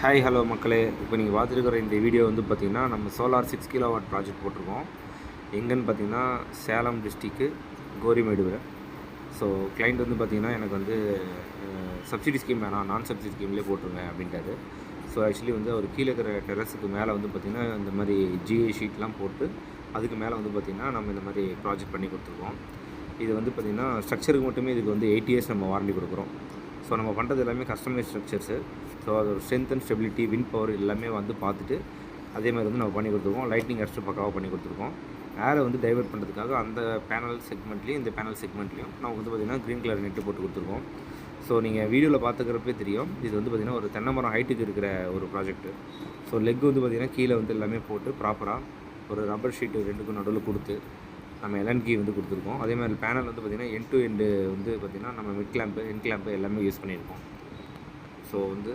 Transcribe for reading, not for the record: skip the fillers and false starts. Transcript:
Hi hello மக்களே. இப்போ நீங்கள் பார்த்துருக்கிற இந்த வீடியோ வந்து பார்த்திங்கன்னா நம்ம சோலார் 6 கிலோவாட் ப்ராஜெக்ட் போட்டிருக்கோம். எங்கேன்னு பார்த்தீங்கன்னா சேலம் டிஸ்ட்ரிக்கு கோரிமேடுவில். ஸோ கிளைண்ட் வந்து பார்த்திங்கன்னா எனக்கு வந்து சப்சிடி ஸ்கீம் வேணாம், நான் சப்சிடி ஸ்கீம்லேயே போட்டுருங்க அப்படின்ட்டாரு. ஸோ ஆக்சுவலி வந்து அவர் கீழே இருக்கிற டெரஸுக்கு மேலே வந்து பார்த்திங்கன்னா இந்த மாதிரி ஜிஐ ஷீட்லாம் போட்டு அதுக்கு மேலே வந்து பார்த்திங்கன்னா நம்ம இந்த மாதிரி ப்ராஜெக்ட் பண்ணி கொடுத்துருக்கோம். இது வந்து பார்த்திங்கன்னா ஸ்ட்ரக்சருக்கு மட்டுமே இதுக்கு வந்து 8 இயர்ஸ் நம்ம வாரண்டி கொடுக்குறோம். ஸோ நம்ம பண்ணுறது எல்லாமே கஸ்டமைஸ் ஸ்ட்ரக்சர்ஸு. ஸோ அதோட strength and stability, wind power எல்லாமே வந்து பார்த்துட்டு அதே மாதிரி வந்து நம்ம பண்ணி கொடுத்துருக்கோம். லைட்னிங் எக்ஸ்ட்ரா பக்காவாக பண்ணி கொடுத்துருக்கோம். ஏரை வந்து டைவர்ட் பண்ணுறதுக்காக அந்த பேனல் செக்மெண்ட்லேயும் இந்த பேனல் செக்மெண்ட்லேயும் நம்ம வந்து பார்த்திங்கன்னா க்ரீன் கலர் நெட்டு போட்டு கொடுத்துருக்கோம். ஸோ நீங்கள் வீடியோவில் பார்த்துக்கிறப்பே தெரியும், இது வந்து பார்த்திங்கன்னா ஒரு தென்னை மரம் ஹைட்டுக்கு இருக்கிற ஒரு ப்ராஜெக்ட்டு. ஸோ லெக் வந்து பார்த்திங்கன்னா கீழே வந்து எல்லாமே போட்டு ப்ராப்பராக ஒரு ரப்பர் ஷீட்டு ரெண்டுக்கும் நடுவில் கொடுத்து நம்ம எல்என்கி வந்து கொடுத்துருக்கோம். அதே மாதிரி பேனல் வந்து பார்த்திங்கன்னா எண்ட் டு எண்டு வந்து பார்த்திங்கன்னா நம்ம மிட் கிளாம்பு, எண்ட் கிளாம்பு எல்லாமே யூஸ் பண்ணியிருக்கோம். ஸோ வந்து